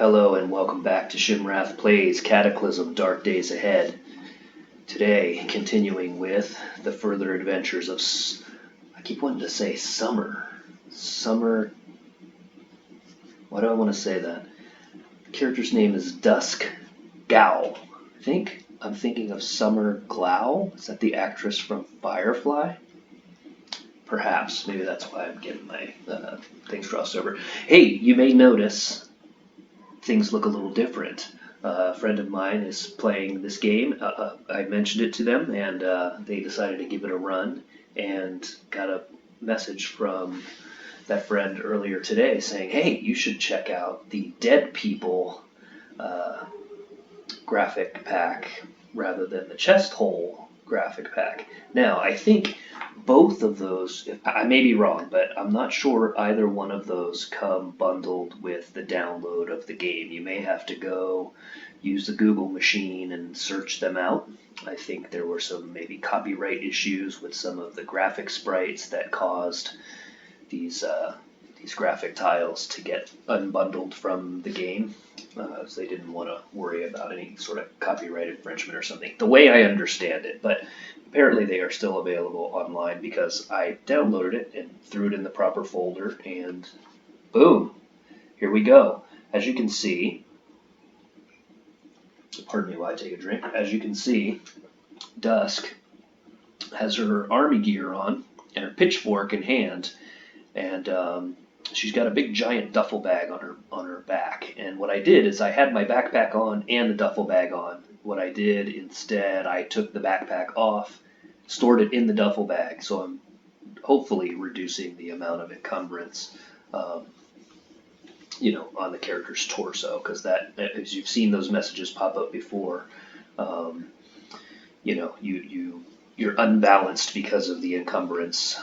Hello and welcome back to Shimrath Plays Cataclysm Dark Days Ahead. Today, continuing with the further adventures of, I keep wanting to say Summer. Why do I want to say that? The character's name is Dusk Gow. I'm thinking of Summer Glau. Is that the actress from Firefly? Perhaps. Maybe that's why I'm getting my things crossed over. Hey, you may notice things look a little different. A friend of mine is playing this game. I mentioned it to them, and they decided to give it a run, and got a message from that friend earlier today saying, hey, you should check out the Dead People graphic pack rather than the Chest Hole graphic pack. Now, I think both of those, I may be wrong, but I'm not sure either one of those come bundled with the download of the game. You may have to go use the Google machine and search them out. I think there were some maybe copyright issues with some of the graphic sprites that caused these graphic tiles to get unbundled from the game. So they didn't want to worry about any sort of copyright infringement or something, the way I understand it. But apparently they are still available online because I downloaded it and threw it in the proper folder, and boom, here we go. As you can see, pardon me while I take a drink. As you can see, Dusk has her army gear on and her pitchfork in hand, and she's got a big giant duffel bag on her back. And what I did is I had my backpack on and the duffel bag on. What I did instead, I took the backpack off, stored it in the duffel bag, so I'm hopefully reducing the amount of encumbrance, on the character's torso, because that, as you've seen those messages pop up before, you're unbalanced because of the encumbrance,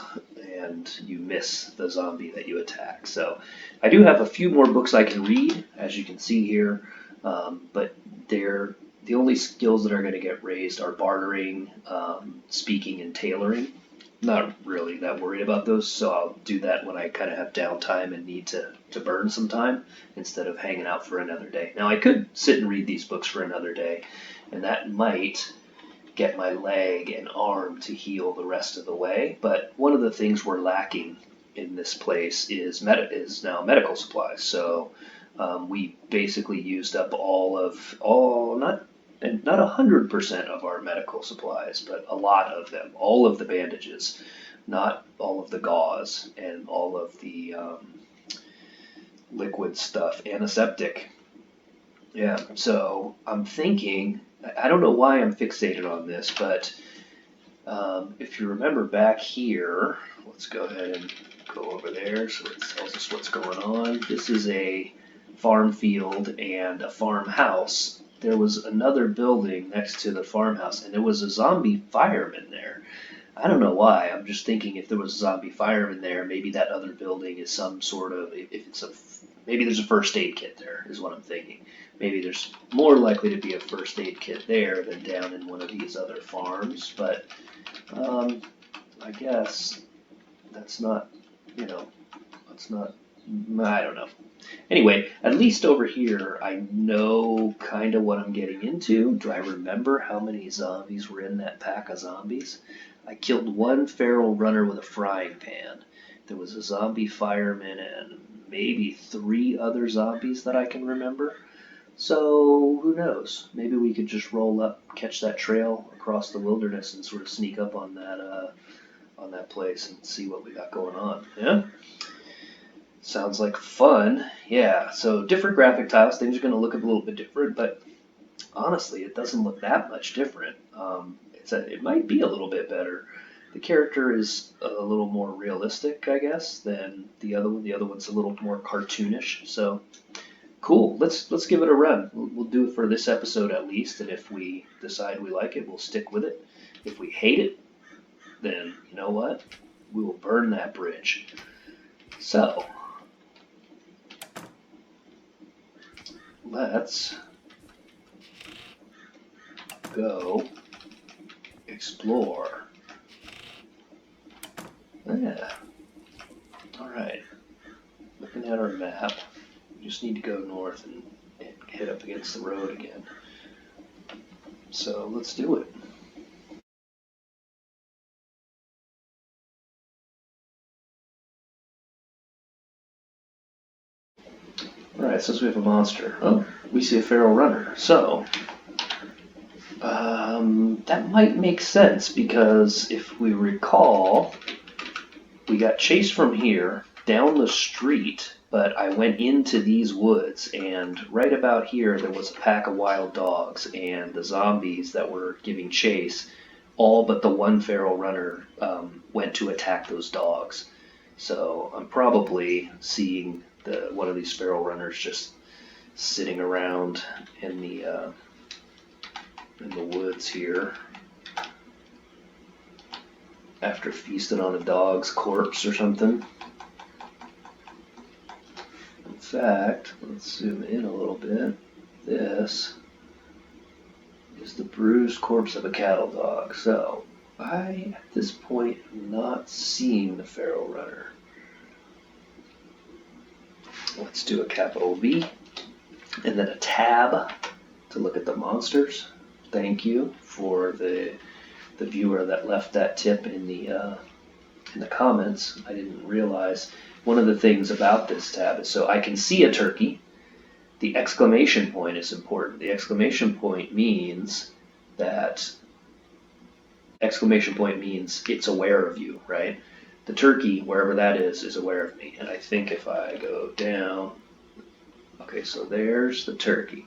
and you miss the zombie that you attack. So I do have a few more books I can read, as you can see here, but the only skills that are going to get raised are bartering, speaking, and tailoring. Not really that worried about those, so I'll do that when I kind of have downtime and need to burn some time instead of hanging out for another day. Now, I could sit and read these books for another day, and that might get my leg and arm to heal the rest of the way, but one of the things we're lacking in this place is now medical supplies. So we basically used up not 100% of our medical supplies, but a lot of them. All of the bandages, not all of the gauze, and all of the liquid stuff, antiseptic. Yeah, so I'm thinking, I don't know why I'm fixated on this, but if you remember back here, let's go ahead and go over there so it tells us what's going on. This is a farm field and a farmhouse. There was another building next to the farmhouse, and there was a zombie fireman there. I don't know why. I'm just thinking if there was a zombie fireman there, maybe that other building is some sort of, maybe there's a first aid kit there, is what I'm thinking. Maybe there's more likely to be a first aid kit there than down in one of these other farms, but I guess that's not, I don't know. Anyway, at least over here, I know kind of what I'm getting into. Do I remember how many zombies were in that pack of zombies? I killed one feral runner with a frying pan. There was a zombie fireman and maybe 3 other zombies that I can remember. So, who knows? Maybe we could just roll up, catch that trail across the wilderness, and sort of sneak up on that place and see what we got going on. Yeah? Sounds like fun. Yeah, so different graphic tiles. Things are going to look a little bit different, but honestly, it doesn't look that much different. It might be a little bit better. The character is a little more realistic, I guess, than the other one. The other one's a little more cartoonish. So, cool. Let's give it a run. We'll do it for this episode at least, and if we decide we like it, we'll stick with it. If we hate it, then you know what? We will burn that bridge. So, let's go explore. Yeah. All right. Looking at our map, we just need to go north and hit up against the road again. So let's do it. Alright, since we have a monster. Oh, we see a feral runner. So, that might make sense because if we recall, we got chased from here down the street, but I went into these woods, and right about here there was a pack of wild dogs, and the zombies that were giving chase, all but the one feral runner went to attack those dogs. So I'm probably seeing one of these feral runners just sitting around in the woods here after feasting on a dog's corpse or something. In fact, let's zoom in a little bit. This is the bruised corpse of a cattle dog. So I, at this point, am not seeing the feral runner. Let's do a capital V and then a tab to look at the monsters. Thank you for the viewer that left that tip in the comments. I didn't realize one of the things about this tab is so I can see a turkey. The exclamation point is important. The exclamation point means it's aware of you, right? The turkey, wherever that is aware of me. And I think if I go down, okay, so there's the turkey.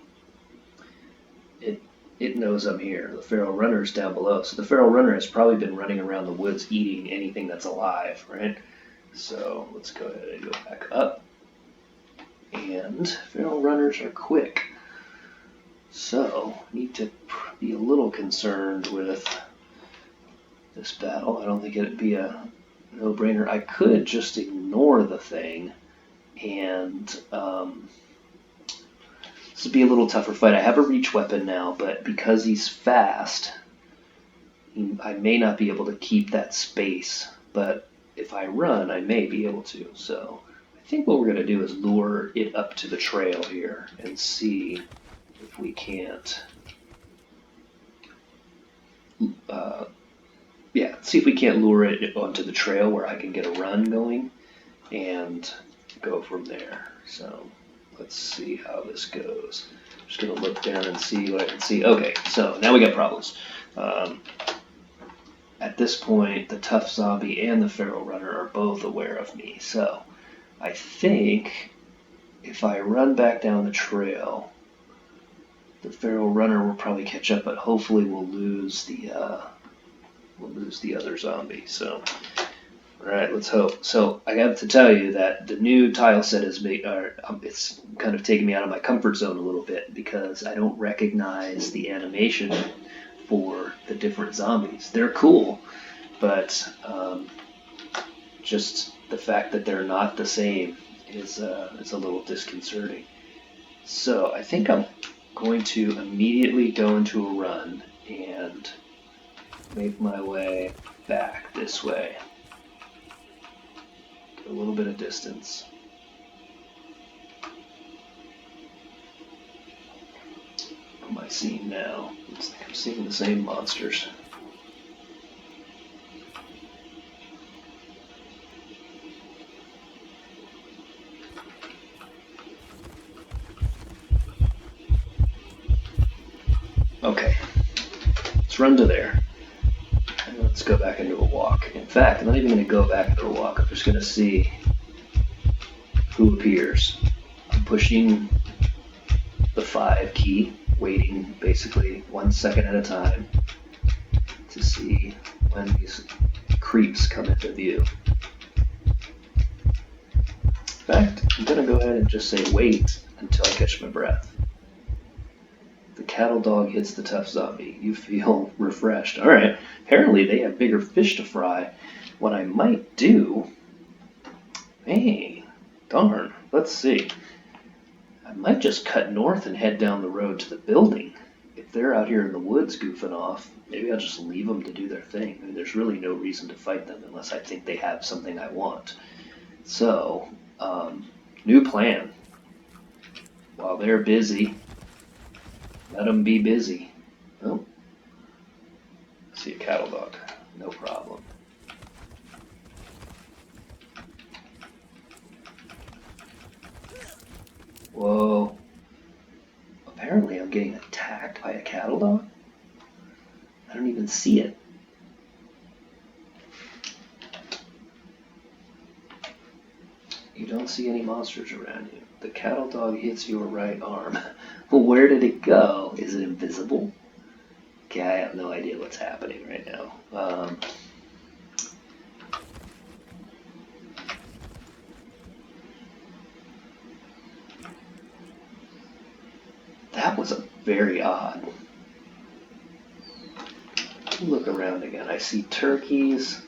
It knows I'm here. The feral runner's down below. So the feral runner has probably been running around the woods eating anything that's alive, right? So let's go ahead and go back up. And feral runners are quick. So need to be a little concerned with this battle. I don't think it'd be a no-brainer. I could just ignore the thing and this would be a little tougher fight. I have a reach weapon now, but because he's fast, I may not be able to keep that space. But if I run, I may be able to. So I think what we're going to do is lure it up to the trail here and see if we can't. See if we can't lure it onto the trail where I can get a run going and go from there. So let's see how this goes. I'm just going to look down and see what I can see. Okay, so now we got problems. At this point, the tough zombie and the feral runner are both aware of me. So I think if I run back down the trail, the feral runner will probably catch up, but hopefully we'll lose the other zombie. So. Alright, let's hope. So I got to tell you that the new tile set is it's kind of taking me out of my comfort zone a little bit because I don't recognize the animation for the different zombies. They're cool, but just the fact that they're not the same is a little disconcerting. So I think I'm going to immediately go into a run and make my way back this way. A little bit of distance. What am I seeing now? Looks like I'm seeing the same monsters. Okay, let's run to there. And let's go back into a walk. In fact, I'm not even going to go back into a walk. I'm just going to see who appears. I'm pushing the 5 key, waiting basically 1 second at a time to see when these creeps come into view. In fact, I'm going to go ahead and just say wait until I catch my breath. The cattle dog hits the tough zombie. You feel refreshed. All right. Apparently they have bigger fish to fry. What I might do... Hey, darn. Let's see. I might just cut north and head down the road to the building. If they're out here in the woods goofing off, maybe I'll just leave them to do their thing. I mean, there's really no reason to fight them unless I think they have something I want. So, new plan. While they're busy Let them be busy. Oh, see a cattle dog. No problem. Whoa. Apparently I'm getting attacked by a cattle dog. I don't even see it. You don't see any monsters around you. The cattle dog hits your right arm. Well, where did it go? Is it invisible? Okay, I have no idea what's happening right now. That was very odd. Look around again. I see turkeys,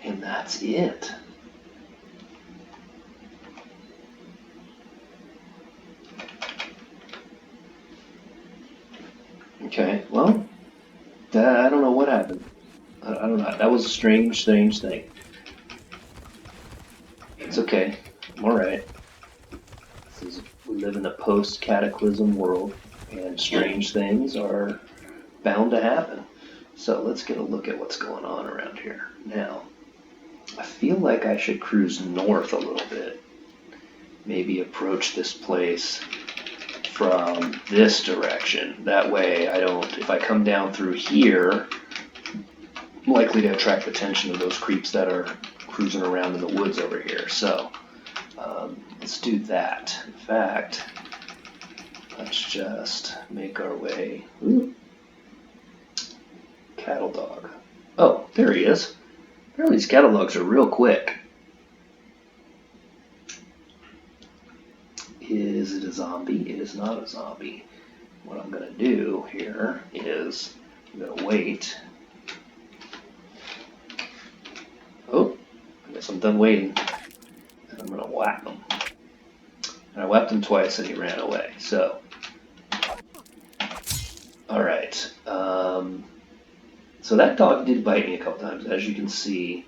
and that's it. Okay, well, I don't know what happened. I don't know. That was a strange thing. It's okay. I'm alright. We live in a post-cataclysm world, and strange things are bound to happen. So let's get a look at what's going on around here. Now, I feel like I should cruise north a little bit. Maybe approach this place from this direction. That way I don't, if I come down through here, I'm likely to attract the attention of those creeps that are cruising around in the woods over here. So let's do that. In fact, let's just make our way. Ooh. Cattle dog. Oh, there he is. Apparently these cattle dogs are real quick. Is it a zombie? It is not a zombie. What I'm going to do here is I'm going to wait. Oh, I guess I'm done waiting. And I'm going to whack him. And I whacked him twice and he ran away. So, alright. So that dog did bite me a couple times. As you can see,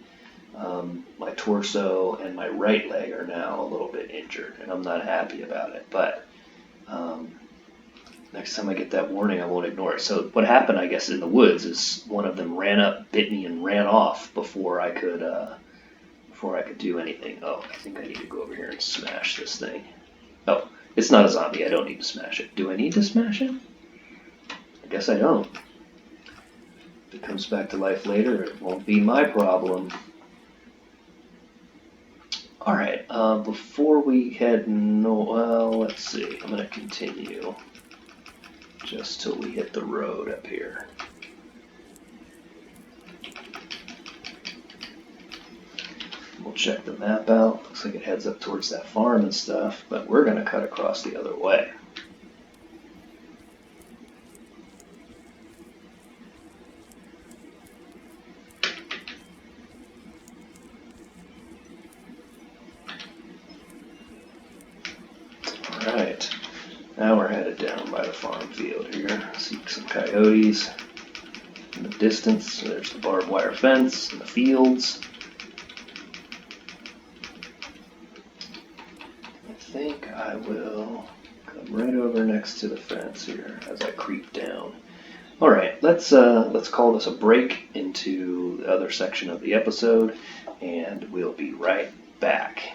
my torso and my right leg are now a little bit injured, and I'm not happy about it. But next time I get that warning, I won't ignore it. So what happened, I guess, in the woods is one of them ran up, bit me, and ran off before I could do anything. Oh, I think I need to go over here and smash this thing. Oh, it's not a zombie. I don't need to smash it. Do I need to smash it? I guess I don't. If it comes back to life later, it won't be my problem. Alright, before we head well, let's see. I'm going to continue just till we hit the road up here. We'll check the map out. Looks like it heads up towards that farm and stuff, but we're going to cut across the other way. Alright, now we're headed down by the farm field here. See some coyotes in the distance. There's the barbed wire fence and the fields. I think I will come right over next to the fence here as I creep down. Alright, let's call this a break into the other section of the episode, and we'll be right back.